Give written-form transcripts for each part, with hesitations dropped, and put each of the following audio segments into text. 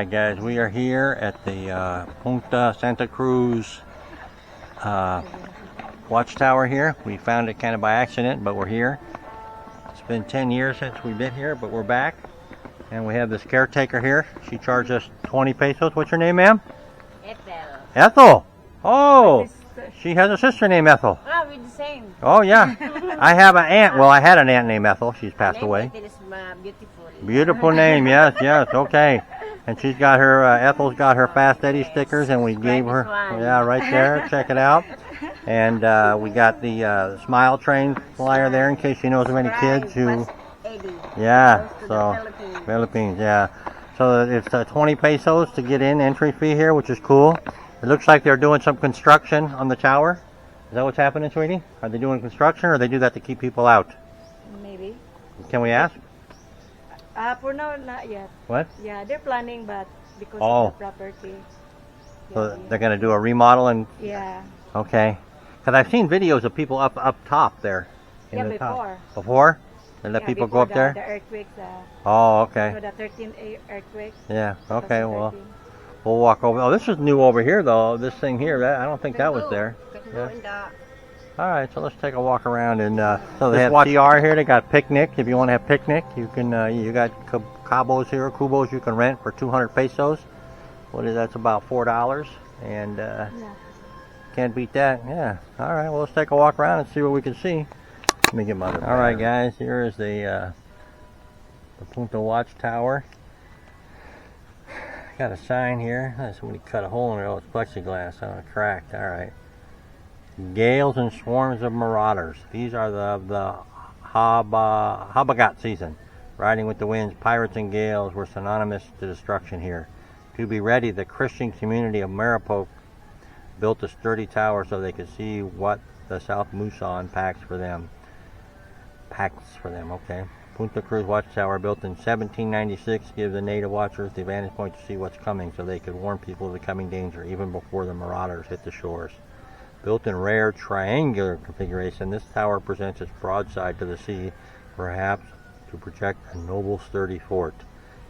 Alright guys, we are here at the Punta Santa Cruz watchtower here. We found it kind of by accident, but we're here. It's been 10 years since we've been here, but we're back. And we have this caretaker here. She charged us 20 pesos. What's your name, ma'am? Ethel. Ethel! Oh! She has a sister named Ethel. Oh, we're the same. Oh yeah. I have an aunt. Well, I had an aunt named Ethel. She's passed away. Ethel is beautiful. Beautiful name, yes, yes, okay. And she's got her, Ethel's got her Fast Eddie stickers, and we gave her, yeah, right there, check it out. And we got the smiletrain flyer there in case she knows of any kids who, yeah, so, Philippines, yeah. So it's 20 pesos to get in, entry fee here, which is cool. It looks like they're doing some construction on the tower. Is that what's happening, sweetie? Are they doing construction, or they do that to keep people out? Maybe. Can we ask? For now, not yet. What? Yeah, they're planning, but because of the property. So they're going to do a remodel and... Yeah. Okay. Because I've seen videos of people up top there. Yeah, the before. Top. Before? They let people go up there? The earthquakes. Oh, okay. So the 13th earthquake. Yeah, okay, well, we'll walk over. Oh, this is new over here, though. This thing here, I don't think that was there. Yeah. All right, so let's take a walk around. And so they have CR here. They got picnic. If you want to have picnic, you can. You got cabos here, kubos you can rent for 200 pesos. What is that's about $4, and can't beat that. Yeah. All right, well let's take a walk around and see what we can see. Let me get my other. All right, guys. Here is the Punta Watchtower. Got a sign here. Somebody cut a hole in it. Oh, it's plexiglass. Oh, it cracked. All right. Gales and swarms of marauders. These are the Habagat season. Riding with the winds, pirates and gales were synonymous to destruction here. To be ready, the Christian community of Maribojocbohol built a sturdy tower so they could see what the South Muson packs for them. Okay. Punta Cruz Watchtower, built in 1796, gives the native watchers the vantage point to see what's coming so they could warn people of the coming danger even before the marauders hit the shores. Built in rare triangular configuration, this tower presents its broadside to the sea, perhaps to project a noble, sturdy fort.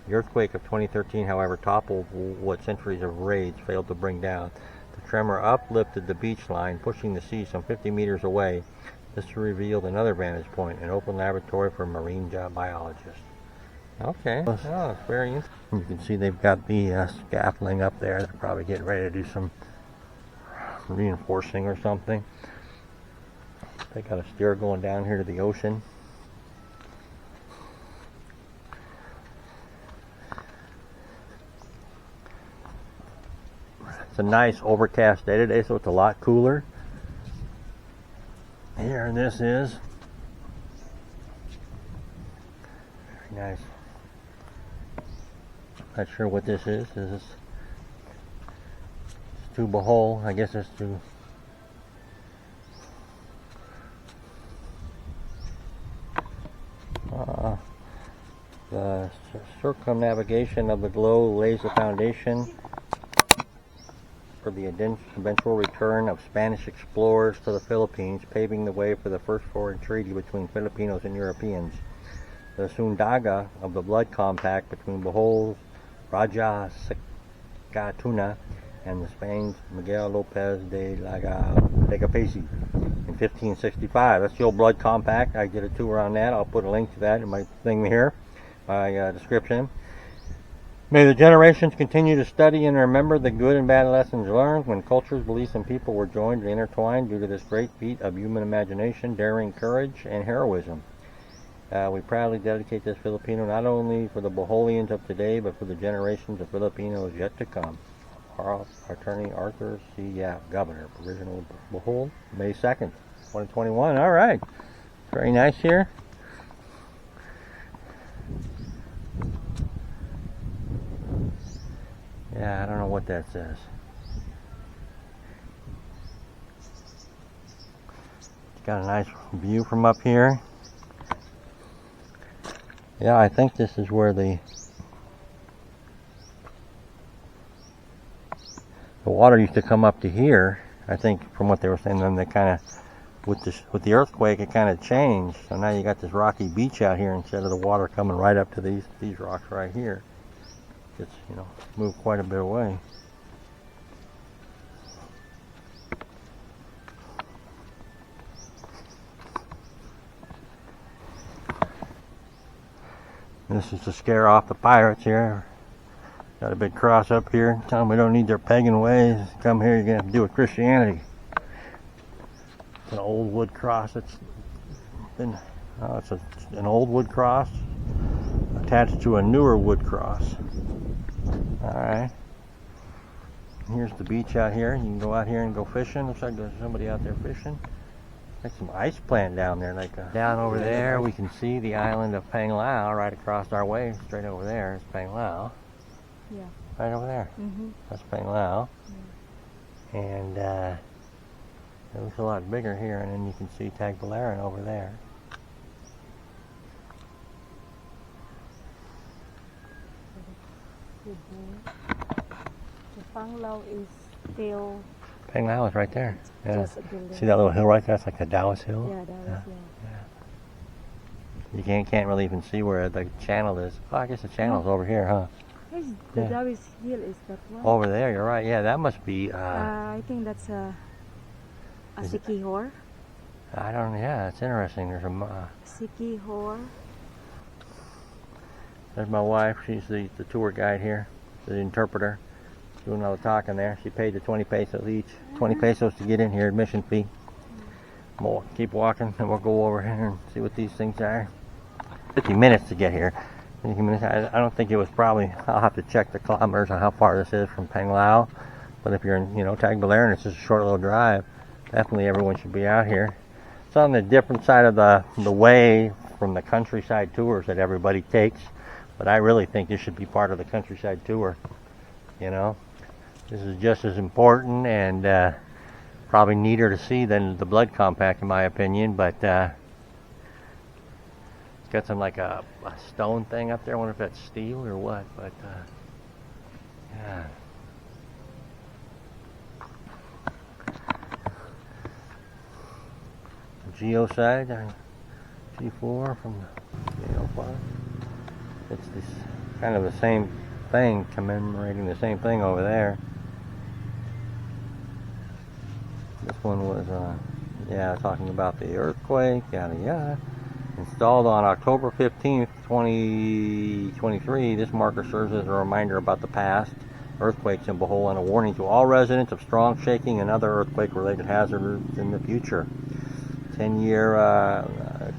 The earthquake of 2013, however, toppled what centuries of raids failed to bring down. The tremor uplifted the beach line, pushing the sea some 50 meters away. This revealed another vantage point, an open laboratory for marine biologists. Okay, oh, it's very interesting. You can see they've got the scaffolding up there. They're probably getting ready to do some reinforcing or something. They got a stair going down here to the ocean. It's a nice overcast day today, so it's a lot cooler. Here this is. Very nice. Not sure what this is. Is this to Bohol? I guess it's to the circumnavigation of the globe lays the foundation for the eventual return of Spanish explorers to the Philippines, paving the way for the first foreign treaty between Filipinos and Europeans. The Sundaga of the blood compact between Bohol's Raja Secatuna and the Spain's Miguel Lopez de Legazpi in 1565. That's the old blood compact. I did a tour on that. I'll put a link to that in my thing here, my description. May the generations continue to study and remember the good and bad lessons learned when cultures, beliefs, and people were joined and intertwined due to this great feat of human imagination, daring, courage, and heroism. We proudly dedicate this Filipino not only for the Boholians of today, but for the generations of Filipinos yet to come. Our Attorney Arthur C. Yap, Governor, Provisional Bohol, May 2nd, 2021. All right. Very nice here. Yeah, I don't know what that says. It's got a nice view from up here. Yeah, I think this is where the water used to come up to here. I think from what they were saying, then they kind of, with the earthquake, it kind of changed. So now you got this rocky beach out here instead of the water coming right up to these rocks right here. It's, you know, moved quite a bit away. This is to scare off the pirates here. Got a big cross up here. Tell them we don't need their pagan ways. Come here, you're going to have to do with Christianity. It's an old wood cross. It's been, oh, it's an old wood cross attached to a newer wood cross. Alright. Here's the beach out here. You can go out here and go fishing. Looks like there's somebody out there fishing. There's some ice plant down there. Down over there we can see the island of Panglao right across our way. Straight over there is Panglao. Yeah. Right over there. That's Panglao. And it looks a lot bigger here, and then you can see Tagbilaran over there. The Panglao is still Panglao is right there. Yeah. just a building. See that little hill right there? That's like the Dallas Hill. Yeah, that was, You can't really even see where the channel is. Oh, I guess the channel's over here, huh? The Yeah. Dawes Hill is that one? Over there, you're right. Yeah, that must be, I think that's a Is it- Sikihor. I don't know. Yeah, it's interesting. Sikihor. There's my wife. She's the tour guide here, the interpreter. Doing all the talking there. She paid the 20 pesos each. 20 pesos to get in here, admission fee. We'll keep walking and we'll go over here and see what these things are. 50 minutes to get here. 50 minutes. I don't think it was probably, I'll have to check the kilometers on how far this is from Panglao. But if you're in, you know, Tagbilaran, it's just a short little drive. Definitely everyone should be out here. It's on the different side of the way from the countryside tours that everybody takes. But I really think this should be part of the countryside tour. You know, this is just as important and probably neater to see than the blood compact in my opinion. But it's got some like a stone thing up there. I wonder if that's steel or what. But yeah. Geoside, G4 from G05. It's this kind of the same thing, commemorating the same thing over there. This one was, yeah, talking about the earthquake, yada yada. Installed on October 15th, 2023, this marker serves as a reminder about the past earthquakes in Bohol and a warning to all residents of strong shaking and other earthquake-related hazards in the future. 10-year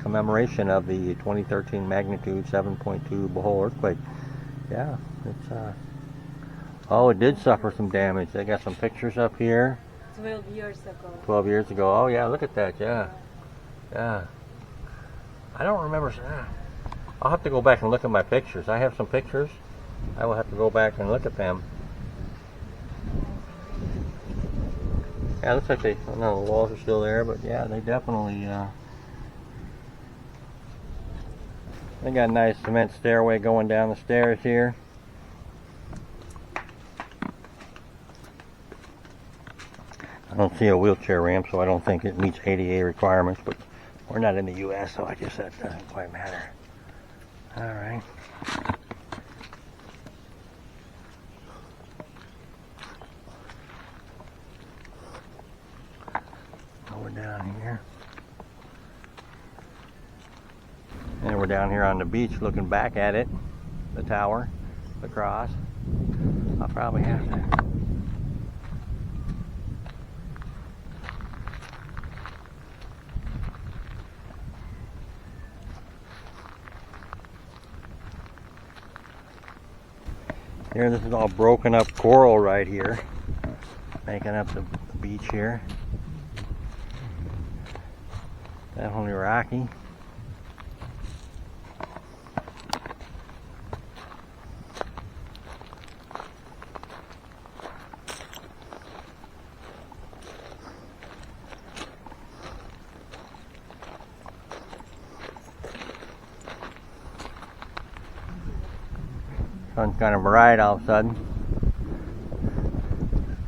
commemoration of the 2013 magnitude 7.2 Bohol earthquake. Yeah, it's oh, it did suffer some damage. They got some pictures up here. 12 years ago. 12 years ago. Oh yeah, look at that. Yeah, yeah. I don't remember. I'll have to go back and look at my pictures. I have some pictures. I will have to go back and look at them. Yeah, it looks like no, the walls are still there, but yeah, they definitely, they got a nice cement stairway going down the stairs here. I don't see a wheelchair ramp, so I don't think it meets ADA requirements, but we're not in the U.S., so I guess that doesn't quite matter. All right. We're down here. And we're down here on the beach looking back at it, the tower, the cross. I'll probably have to. Here, this is all broken up coral right here, making up the beach here. Definitely rocky. Sun's kind of bright all of a sudden.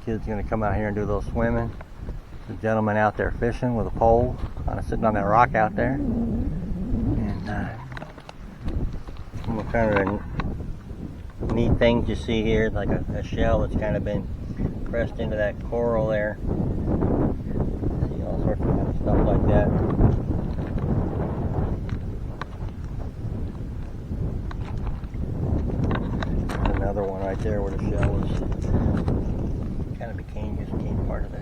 Kid's gonna come out here and do a little swimming. There's a gentleman out there fishing with a pole, sitting on that rock out there. And I'm kind of neat things you see here, like a shell that's kind of been pressed into that coral there. See all sorts of kind of stuff like that. Another one right there where the shell was kind of became part of the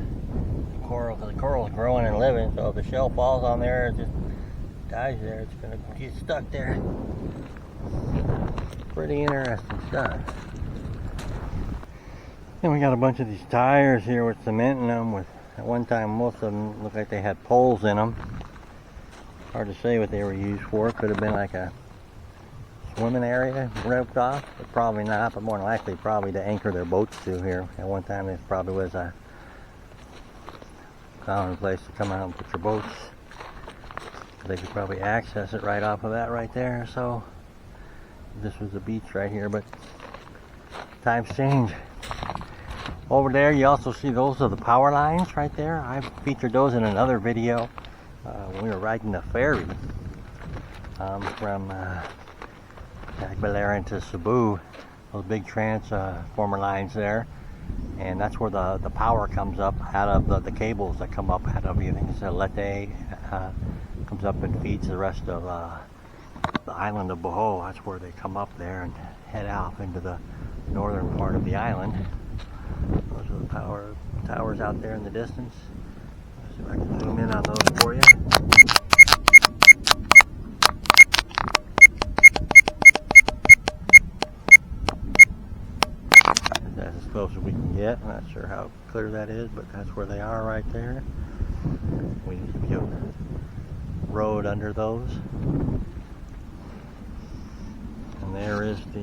coral, because the coral is growing and living, so if the shell falls on there, it just dies there. It's going to get stuck there. Pretty interesting stuff. Then we got a bunch of these tires here with cement in them. With at one time, most of them looked like they had poles in them. Hard to say what they were used for. Could have been like a swimming area roped off, but probably not. But more than likely, probably to anchor their boats to here. At one time, this probably was a common place to come out and put your boats. They could probably access it right off of that right there. So this was the beach right here, but times change. Over there you also see those are the power lines right there. I've featured those in another video when we were riding the ferry from Tagbilaran to Cebu. Those big transformer lines there, and that's where the power comes up out of the cables that come up out of, I think it's a Leyte, comes up and feeds the rest of the island of Bohol. That's where they come up there and head out into the northern part of the island. Those are the power towers out there in the distance. Let's see if I can zoom in on those for you. That's as close as we can get. I'm not sure how clear that is, but that's where they are right there. We need to be a road under those. And there is the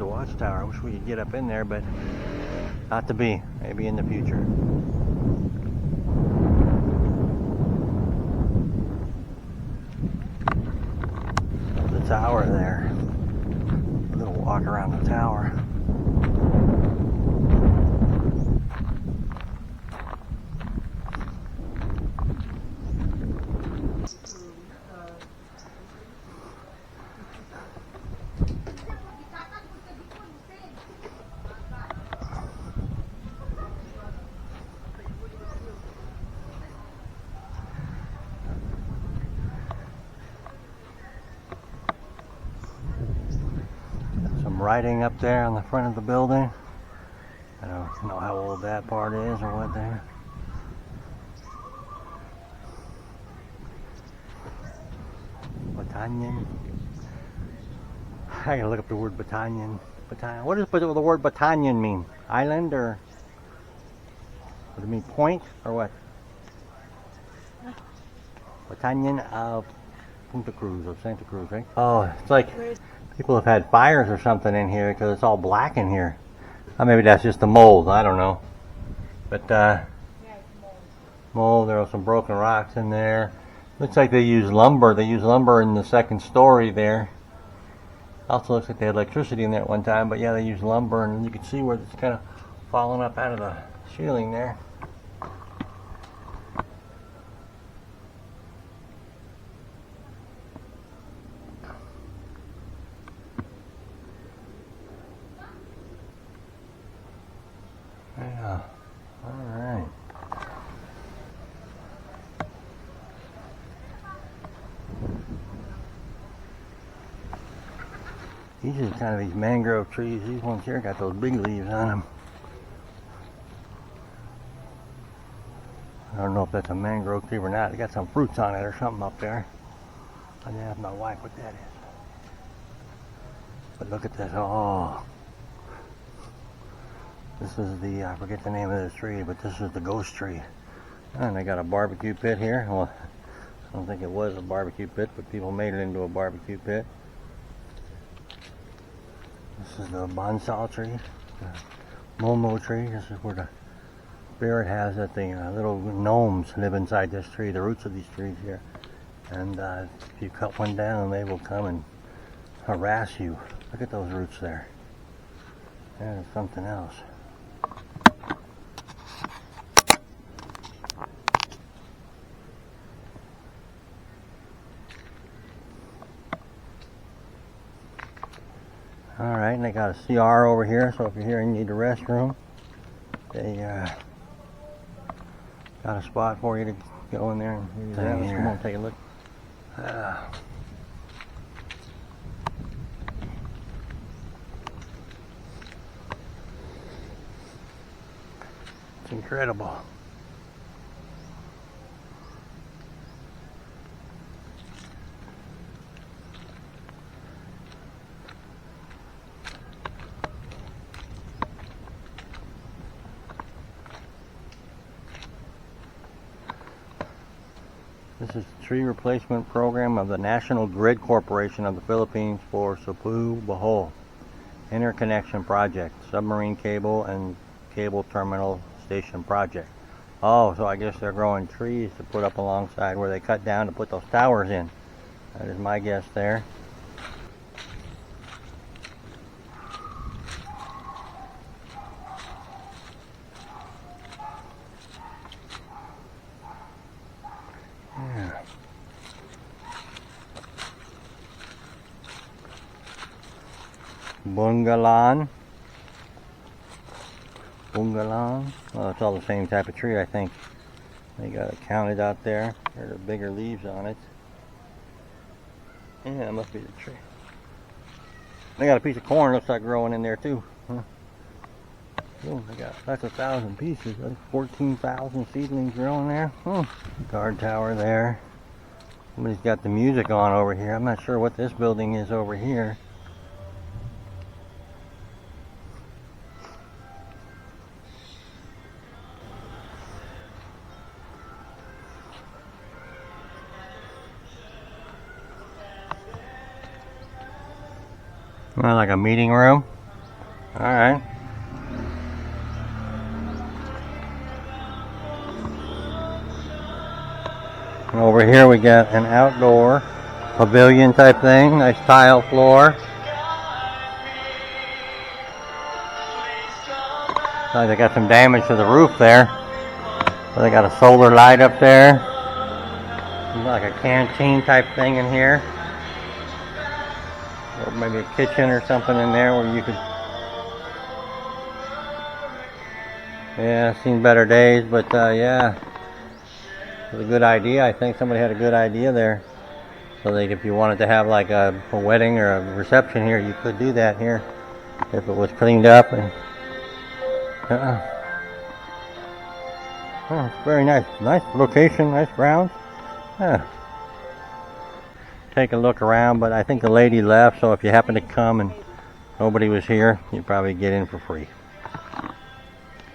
watchtower. I wish we could get up in there, but not to be. Maybe in the future. The tower there. A little walk around the tower. Writing up there on the front of the building. I don't know how old that part is or what there. Batanyan. I gotta look up the word Batanyan. What does the word Batanyan mean? Island, or does it mean point or what? Batanyan of Punta Cruz or Santa Cruz, right? Oh, it's like people have had fires or something in here because it's all black in here. Or maybe that's just the mold. I don't know. But mold. There are some broken rocks in there. Looks like they use lumber. They use lumber in the second story there. Also looks like they had electricity in there at one time. But yeah, they use lumber, and you can see where it's kind of falling up out of the ceiling there. Yeah, alright. These are kind of these mangrove trees. These ones here got those big leaves on them. I don't know if that's a mangrove tree or not. They got some fruits on it or something up there. I didn't ask my wife what that is. But look at this. Oh. This is the, I forget the name of this tree, but this is the ghost tree. And they got a barbecue pit here. Well, I don't think it was a barbecue pit, but people made it into a barbecue pit. This is the bonsai tree, the momo tree. This is where the spirit has that the little gnomes live inside this tree, the roots of these trees here. And if you cut one down, they will come and harass you. Look at those roots there. There's something else. Alright, and they got a CR over here, so if you're here and you need a restroom, they got a spot for you to go in there and use that. Come on, take a look. It's incredible. This is the tree replacement program of the National Grid Corporation of the Philippines for Bohol Interconnection Project, submarine cable and cable terminal station project. Oh, so I guess they're growing trees to put up alongside where they cut down to put those towers in. That is my guess there. Bungalan. Well, it's all the same type of tree, I think. They got it counted out there. There are bigger leaves on it. Yeah, it must be the tree. They got a piece of corn, looks like growing in there too. Huh? Oh, that's 1,000 pieces. That's 14,000 seedlings growing there. Guard tower there. Somebody's got the music on over here. I'm not sure what this building is over here. Well, like a meeting room. Alright. Over here we got an outdoor pavilion type thing. Nice tile floor. Oh, they got some damage to the roof there. So they got a solar light up there. Like a canteen type thing in here. Or maybe a kitchen or something in there where you could... Yeah, I've seen better days, but yeah. It was a good idea. I think somebody had a good idea there. So that if you wanted to have like a wedding or a reception here, you could do that here. If it was cleaned up. And oh, it's very nice. Nice location, nice grounds. Yeah. Take a look around, but I think the lady left, so if you happen to come and nobody was here, you probably get in for free.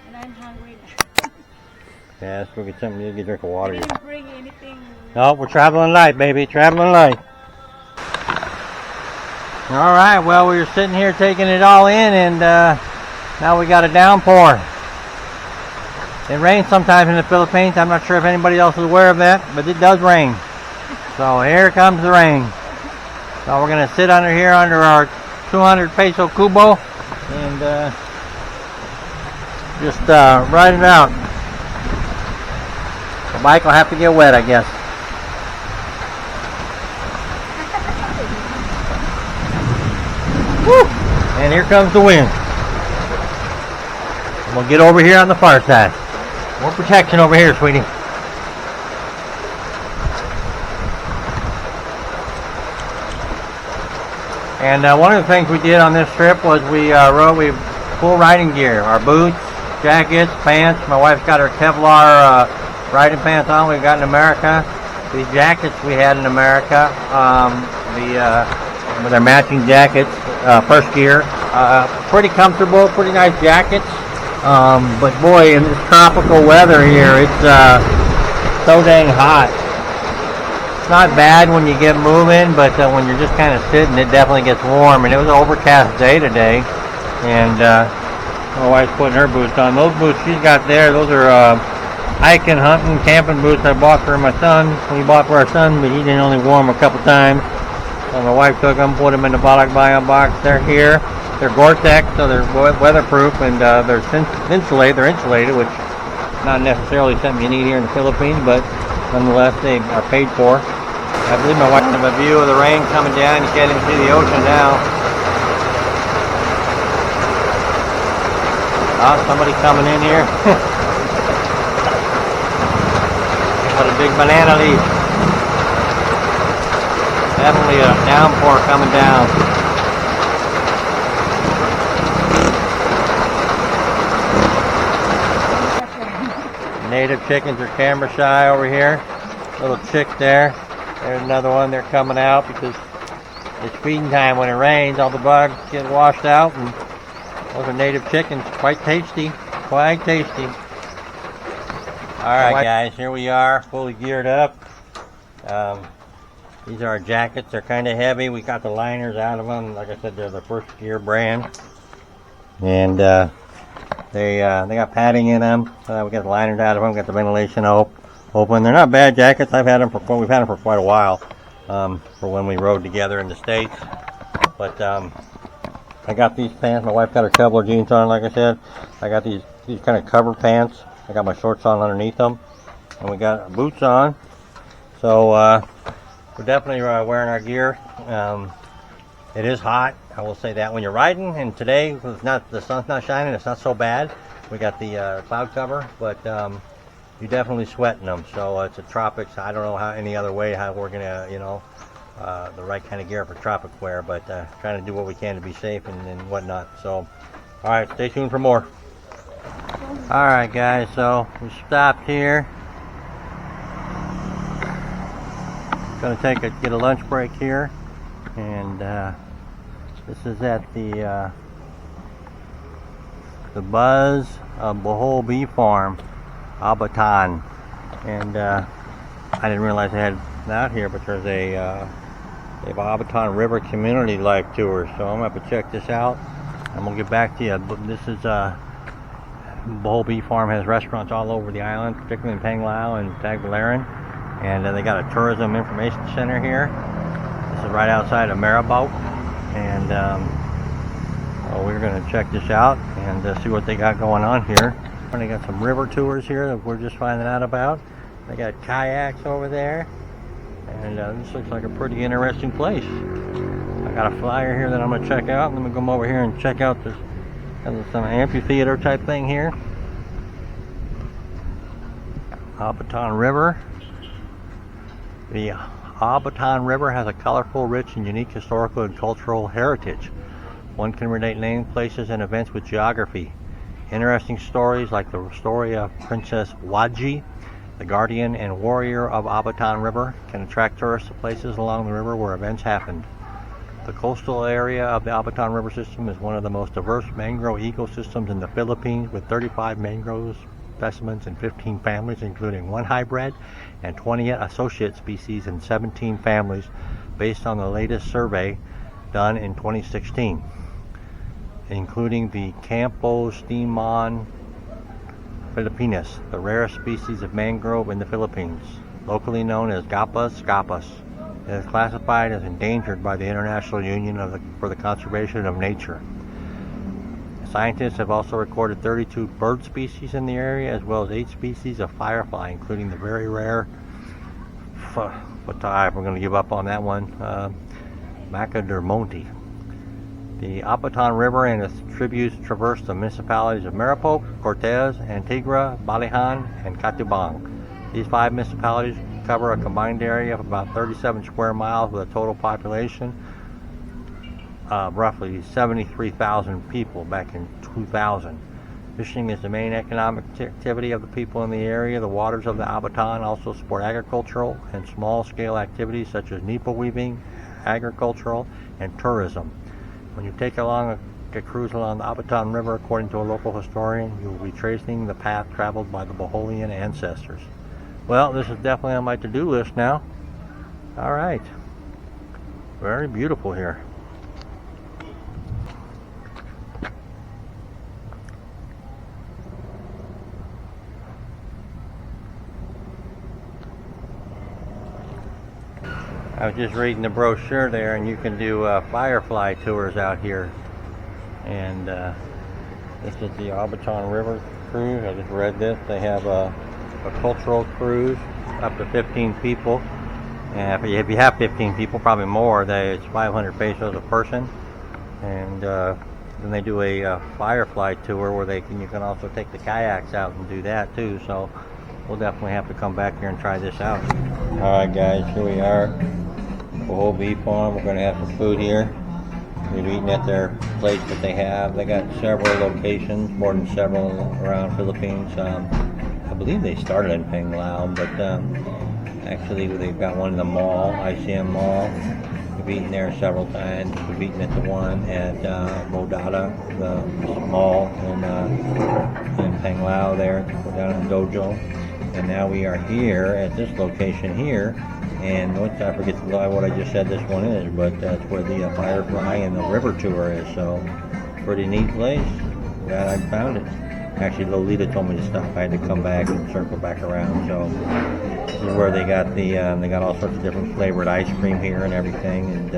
And I'm hungry. Yeah, let's go get something. You get a drink of water. I didn't bring anything. No, we're traveling light, baby. Traveling light. Alright, well, we were sitting here taking it all in, and now we got a downpour. It rains sometimes in the Philippines. I'm not sure if anybody else is aware of that, but it does rain. So here comes the rain. So we're going to sit under here under our 200 peso kubo and just ride it out. The bike will have to get wet, I guess. Woo! And here comes the wind. We'll get over here on the far side. More protection over here, sweetie. And one of the things we did on this trip was we rode full riding gear. Our boots, jackets, pants. My wife's got her Kevlar riding pants on we've got in America. These jackets we had in America, with our matching jackets, first gear. Pretty comfortable, pretty nice jackets. But boy, in this tropical weather here, it's so dang hot. It's not bad when you get moving, but when you're just kind of sitting, it definitely gets warm. And it was an overcast day today, and my wife's putting her boots on. Those boots she's got there, those are hiking, hunting, camping boots I bought for my son. We bought for our son, but he didn't only wear them a couple times. So my wife took them, put them in the Balate box. They're here. They're Gore-Tex, so they're weatherproof, and they're insulated. They're insulated, which is not necessarily something you need here in the Philippines, but nonetheless, they are paid for. I believe my wife has a view of the rain coming down. You can't even see the ocean now. Oh, somebody coming in here. What a big banana leaf. Definitely a downpour coming down. Native chickens are camera shy over here. Little chick there. There's another one. They're coming out because it's feeding time. When it rains, all the bugs get washed out, and those are native chickens. Quite tasty. Quite tasty. Alright guys, here we are, fully geared up. These are our jackets. They're kind of heavy. We got the liners out of them. Like I said, they're the First Gear brand. And they got padding in them. We got the liners out of them. Got the ventilation open. They're not bad jackets. We've had them for quite a while. For when we rode together in the States. But I got these pants. My wife got her Kevlar jeans on, like I said. I got these kind of cover pants. I got my shorts on underneath them. And we got our boots on. So we're definitely wearing our gear. It is hot. I will say that when you're riding. And today, the sun's not shining. It's not so bad. We got the cloud cover. But you're definitely sweating them. So it's a tropics. I don't know how any other way how we're going to, the right kind of gear for tropic wear. But trying to do what we can to be safe and whatnot. So, all right, stay tuned for more. Alright guys, so we stopped here. Gonna get a lunch break here, and this is at the Buzz Bohol Bee Farm, Abatan, and I didn't realize they had that here, but there's they have Abatan River Community Life Tours, so I'm gonna have to check this out. I'm gonna get back to you. This is Bohol Bee Farm has restaurants all over the island, particularly in Panglao and Tagbilaran, and they got a tourism information center here. This is right outside of Maribojocbohol, and we're going to check this out and see what they got going on here. They got some river tours here that we're just finding out about. They got kayaks over there, and this looks like a pretty interesting place. I got a flyer here that I'm going to check out. Let me come over here and check out this. There's some amphitheater type thing here. Abatan River. The Abatan River has a colorful, rich, and unique historical and cultural heritage. One can relate named places and events with geography. Interesting stories like the story of Princess Waji, the guardian and warrior of Abatan River, can attract tourists to places along the river where events happened. The coastal area of the Abatan River system is one of the most diverse mangrove ecosystems in the Philippines, with 35 mangrove specimens and 15 families, including 1 hybrid and 20 associate species in 17 families, based on the latest survey done in 2016, including the Campostemon philippines, the rarest species of mangrove in the Philippines, locally known as Gapus gapus. It is classified as endangered by the International Union for the Conservation of Nature. Scientists have also recorded 32 bird species in the area, as well as 8 species of firefly, including the very rare, we're going to give up on that one, Macadermonte. The Abatan River and its tributes traverse the municipalities of Maripoc, Cortez, Antigua, Balihan, and Catubang. These 5 municipalities cover a combined area of about 37 square miles, with a total population of roughly 73,000 people back in 2000. Fishing is the main economic activity of the people in the area. The waters of the Abatan also support agricultural and small-scale activities such as nipa weaving, agricultural, and tourism. When you take a cruise along the Abatan River, according to a local historian, you will be tracing the path traveled by the Boholian ancestors. Well, this is definitely on my to-do list now. Alright. Very beautiful here. I was just reading the brochure there, and you can do firefly tours out here. And this is the Abatan River cruise. I just read this. They have a cultural cruise up to 15 people, and if you have 15 people, probably more, it's 500 pesos a person, and then they do a firefly tour where you can also take the kayaks out and do that too. So we'll definitely have to come back here and try this out. Alright guys, here we are. Bohol Bee Farm. We're going to have some food here. We've eaten at their place that they have. They got several locations, more than several around Philippines. I believe they started in Panglao, but actually they've got one in the mall, ICM Mall. We've eaten there several times. We've eaten at the one at Modata, the mall in Panglao there, down in Dojo. And now we are here at this location here. And I forget what I just said this one is, but that's where the Firefly and the River Tour is. So, pretty neat place. Glad I found it. Actually, Lolita told me to stop. I had to come back and circle back around. So, this is where they got they got all sorts of different flavored ice cream here and everything. And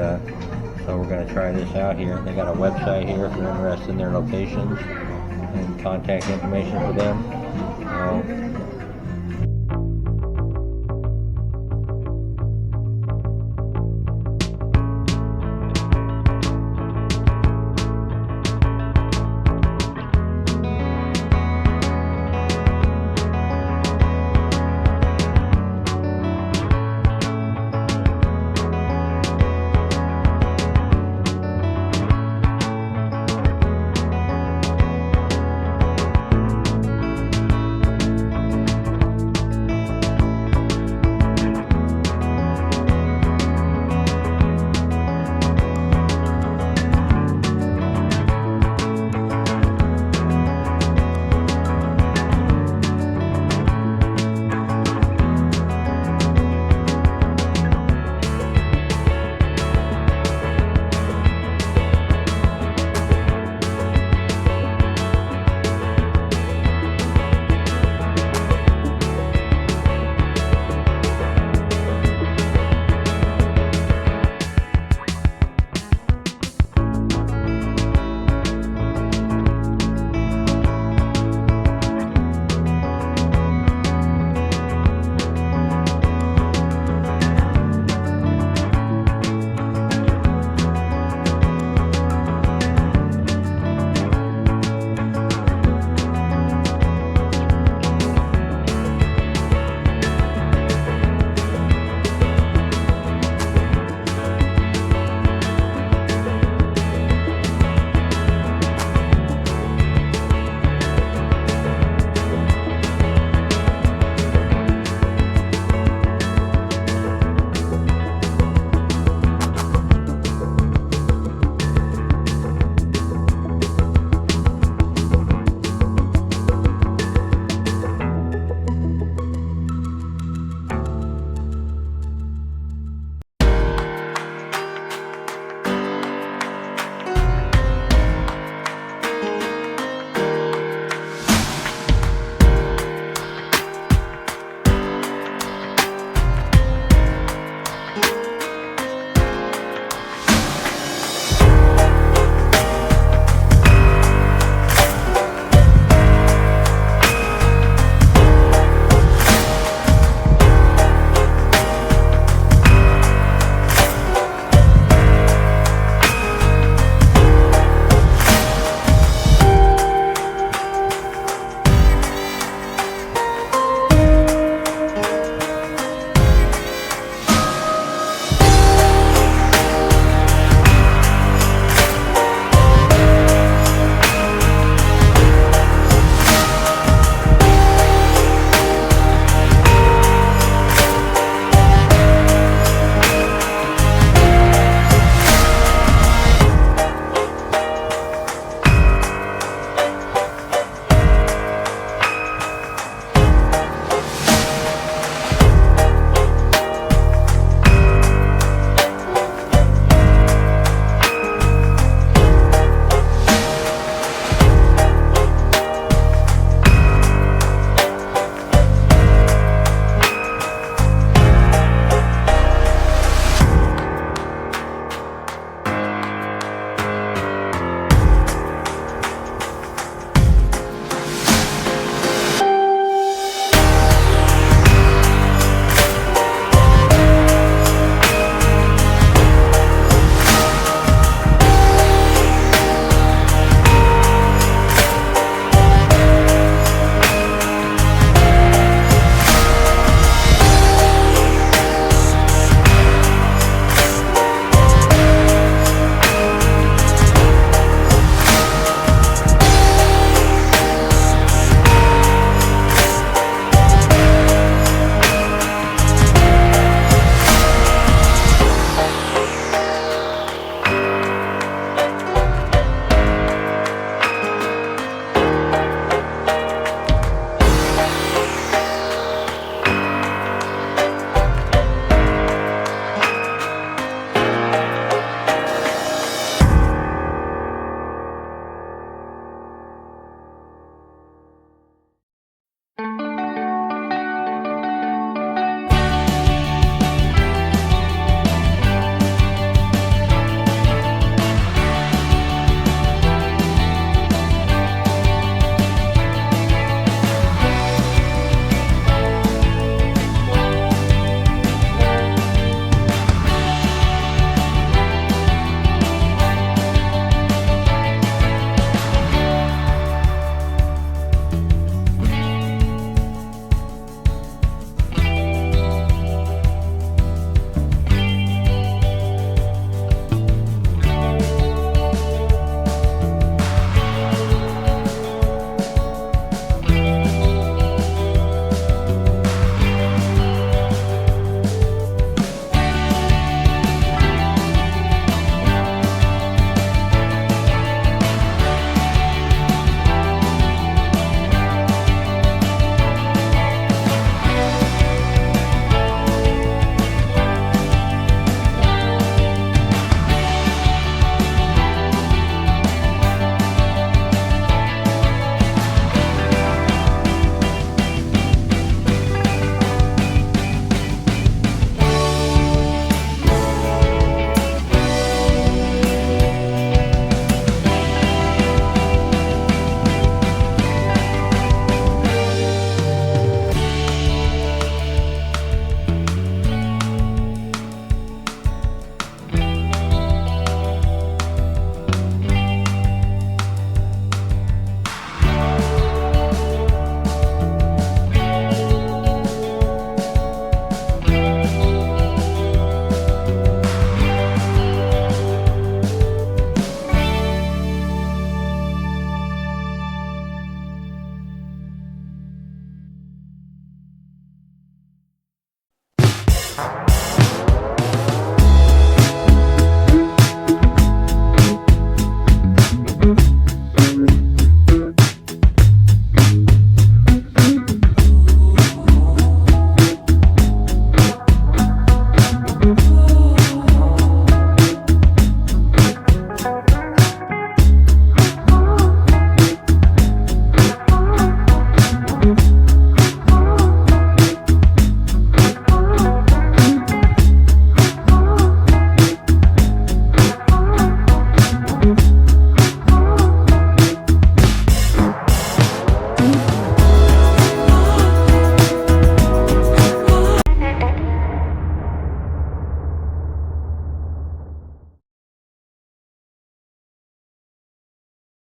so we're going to try this out here. They got a website here if you're interested in their locations and contact information for them.